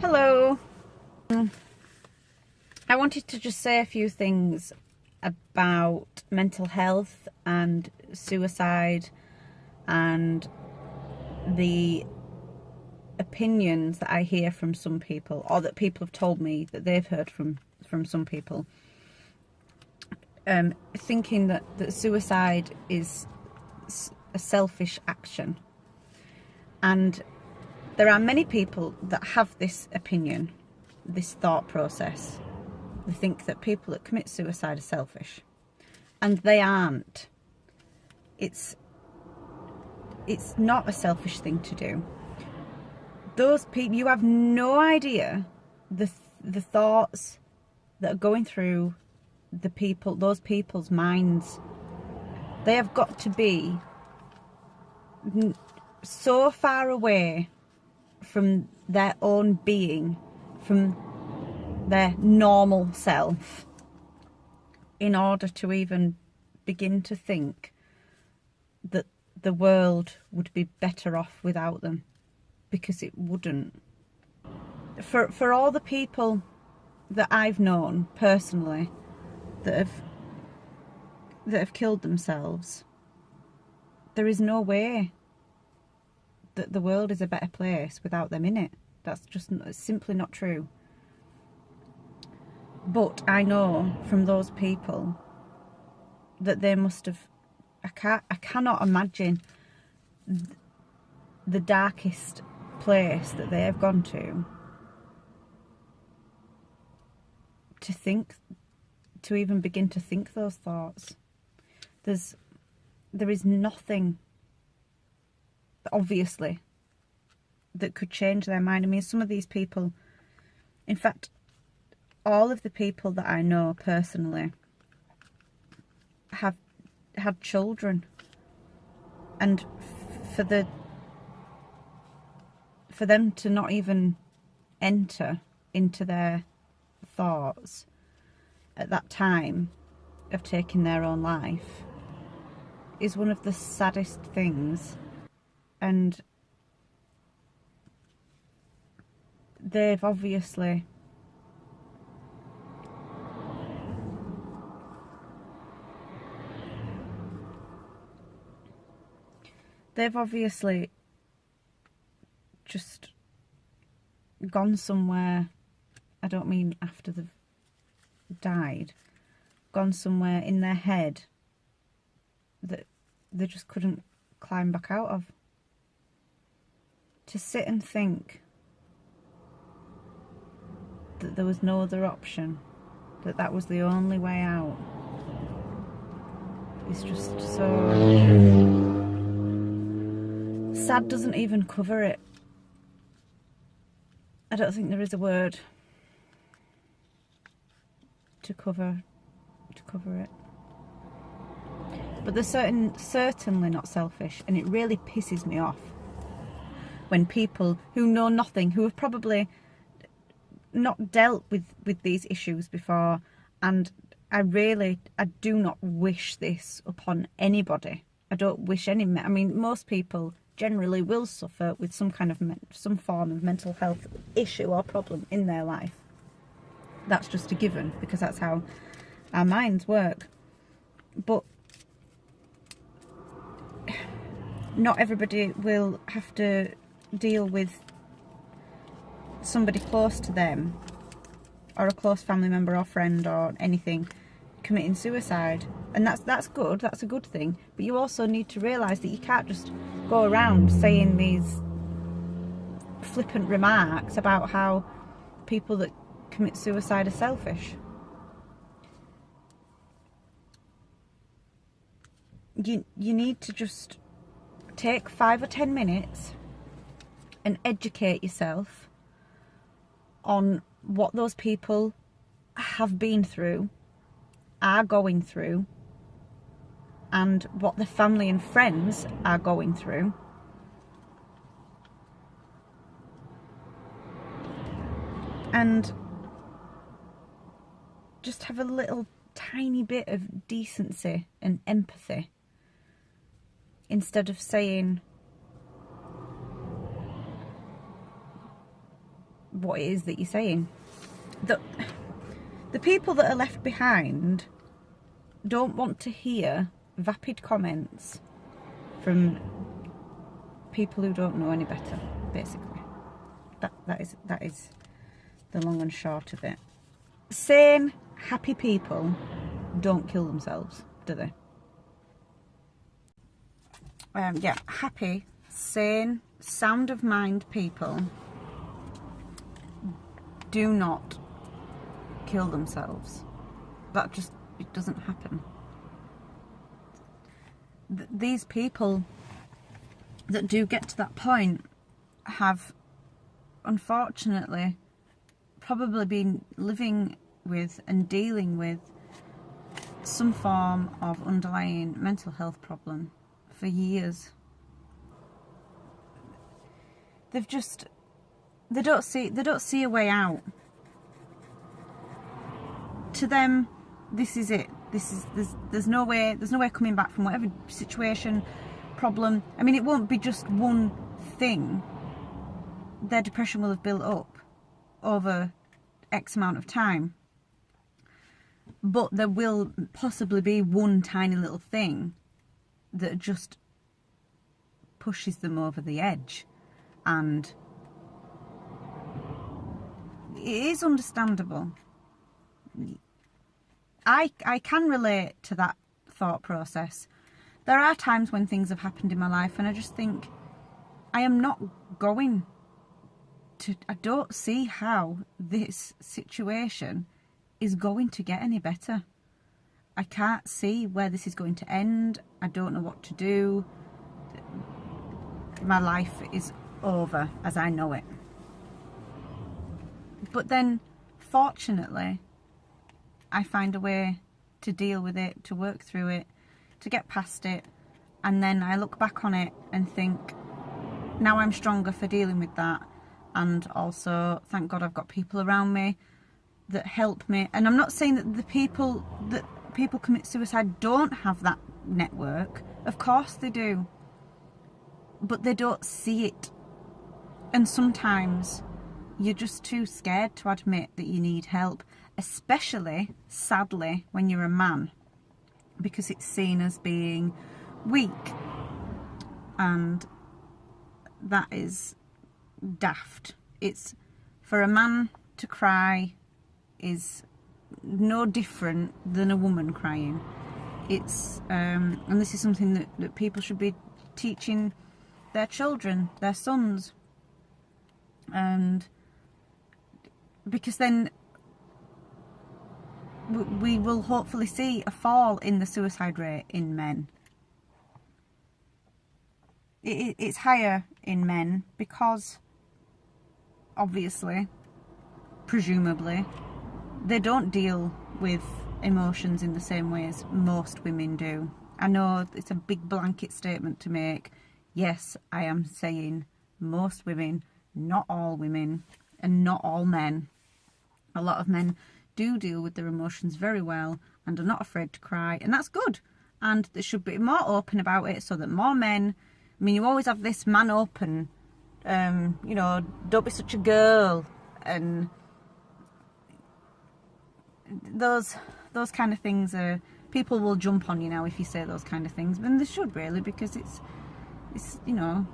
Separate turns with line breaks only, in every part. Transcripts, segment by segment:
Hello. I wanted to just say a few things about mental health and suicide and the opinions that I hear from some people, or that people have told me that they've heard from some people, thinking that suicide is a selfish action. And there are many people that have this opinion, this thought process. They think that people that commit suicide are selfish, and they aren't. It's not a selfish thing to do. Those people, you have no idea the thoughts that are going through those people's minds. They have got to be so far away from their own being, from their normal self, in order to even begin to think that the world would be better off without them, because it wouldn't. For all the people that I've known personally that have killed themselves, there is no way that the world is a better place without them in it. That's just simply not true. But I know from those people that they must have, I cannot imagine the darkest place that they have gone to think, to even begin to think those thoughts. There is nothing, obviously, that could change their mind. I mean, some of these people, in fact, all of the people that I know personally have had children, and for them to not even enter into their thoughts at that time of taking their own life is one of the saddest things. And they've obviously just gone somewhere. I don't mean after they've died, gone somewhere in their head that they just couldn't climb back out of. To sit and think that there was no other option, that was the only way out, is just so sad. Doesn't even cover it. I don't think there is a word to cover it. But they're certainly not selfish, and it really pisses me off when people who know nothing, who have probably not dealt with these issues before, and I do not wish this upon anybody. I don't wish I mean, most people generally will suffer with some form of mental health issue or problem in their life. That's just a given, because that's how our minds work. But not everybody will have to deal with somebody close to them, or a close family member or friend or anything, committing suicide. And that's good, that's a good thing. But you also need to realise that you can't just go around saying these flippant remarks about how people that commit suicide are selfish. You need to just take 5 or 10 minutes and educate yourself on what those people have been through, are going through, and what the family and friends are going through. And just have a little tiny bit of decency and empathy, instead of saying what it is that you're saying. The people that are left behind don't want to hear vapid comments from people who don't know any better, basically. That is the long and short of it. Sane, happy people don't kill themselves, do they? Yeah, happy, sane, sound of mind people do not kill themselves. That just, it doesn't happen. These people that do get to that point have, unfortunately, probably been living with and dealing with some form of underlying mental health problem for years. They don't see a way out. To them, this is it. There's no way coming back from whatever situation, problem. I mean, it won't be just one thing. Their depression will have built up over X amount of time. But there will possibly be one tiny little thing that just pushes them over the edge. And it is understandable. I can relate to that thought process. There are times when things have happened in my life and I just think, I am not going to, I don't see how this situation is going to get any better. I can't see where this is going to end. I don't know what to do. My life is over as I know it. But then, fortunately, I find a way to deal with it, to work through it, to get past it, and then I look back on it and think, now I'm stronger for dealing with that. And also, thank God I've got people around me that help me. And I'm not saying that people commit suicide don't have that network. Of course they do. But they don't see it. And sometimes you're just too scared to admit that you need help, especially, sadly, when you're a man, because it's seen as being weak. And that is daft. It's, for a man to cry is no different than a woman crying. It's and this is something that people should be teaching their children, their sons, and because then we will hopefully see a fall in the suicide rate in men. It's higher in men because, obviously, presumably, they don't deal with emotions in the same way as most women do. I know it's a big blanket statement to make. Yes, I am saying most women, not all women, and not all men. A lot of men do deal with their emotions very well and are not afraid to cry, and that's good. And they should be more open about it so that more men, I mean, you always have this man up and, you know, don't be such a girl, and those kind of things are, people will jump on you now if you say those kind of things, but they should really, because it's you know,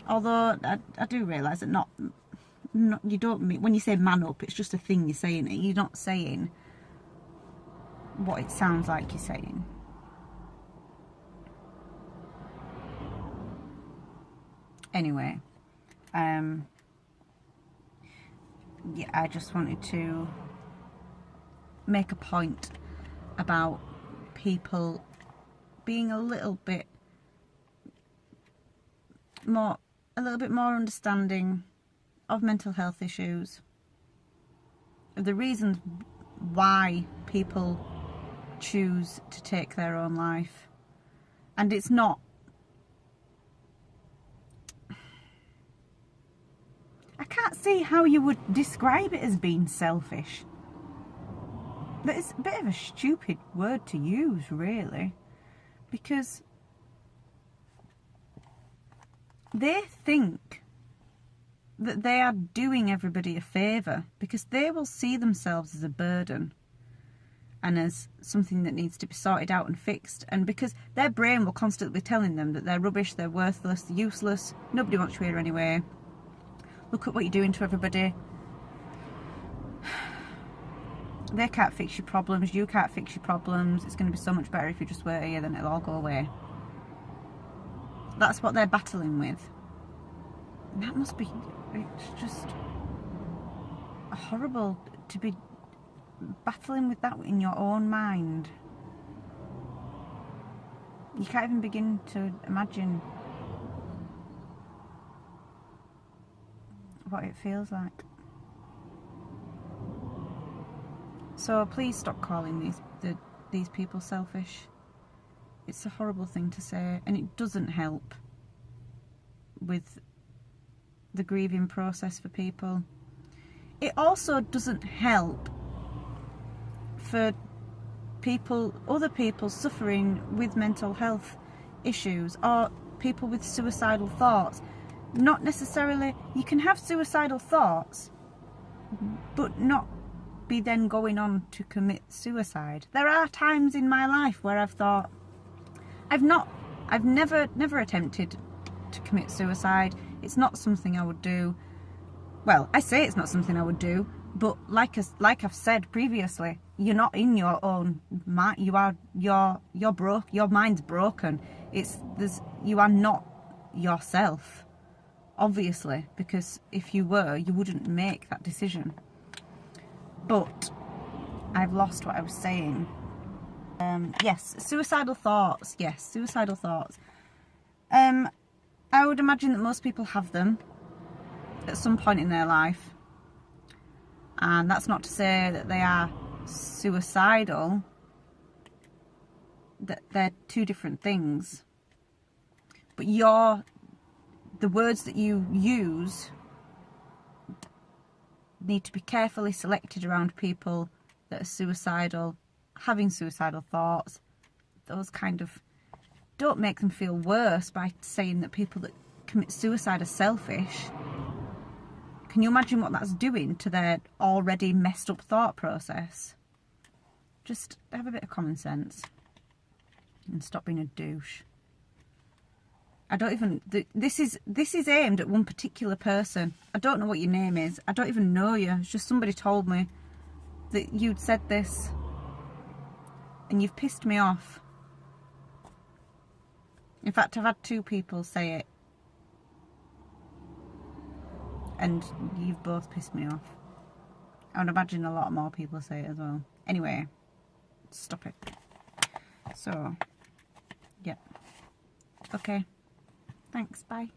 although I do realise that not you don't mean, when you say man up, it's just a thing you're saying it. You're not saying what it sounds like you're saying. Anyway, yeah, I just wanted to make a point about people being a little bit more understanding of mental health issues, the reasons why people choose to take their own life. And it's not, I can't see how you would describe it as being selfish. But it's a bit of a stupid word to use, really, because they think that they are doing everybody a favour, because they will see themselves as a burden and as something that needs to be sorted out and fixed. And because their brain will constantly be telling them that they're rubbish, they're worthless, they're useless, nobody wants you here anyway, look at what you're doing to everybody, they can't fix your problems, you can't fix your problems, it's going to be so much better if you just were here, then it'll all go away. That's what they're battling with. And that must be, it's just horrible to be battling with that in your own mind. You can't even begin to imagine what it feels like. So please stop calling these people selfish. It's a horrible thing to say, and it doesn't help with the grieving process for people. It also doesn't help for people, other people suffering with mental health issues, or people with suicidal thoughts. Not necessarily, you can have suicidal thoughts but not be then going on to commit suicide. There are times in my life where I've thought, I've never attempted to commit suicide. It's not something I would do. Well, I say it's not something I would do, but like I've said previously, you're not in your own mind. You're broke. Your mind's broken. You are not yourself, obviously, because if you were, you wouldn't make that decision. But I've lost what I was saying. Yes, suicidal thoughts. Yes, suicidal thoughts. I would imagine that most people have them at some point in their life. And that's not to say that they are suicidal. That they're two different things. But the words that you use need to be carefully selected around people that are suicidal, having suicidal thoughts. Those kind of, don't make them feel worse by saying that people that commit suicide are selfish. Can you imagine what that's doing to their already messed up thought process? Just have a bit of common sense and stop being a douche. This is aimed at one particular person. I don't know what your name is. I don't even know you. It's just somebody told me that you'd said this and you've pissed me off. In fact, I've had 2 people say it and you've both pissed me off. I would imagine a lot more people say it as well. Anyway, stop it. So, yeah. Okay. Thanks, bye.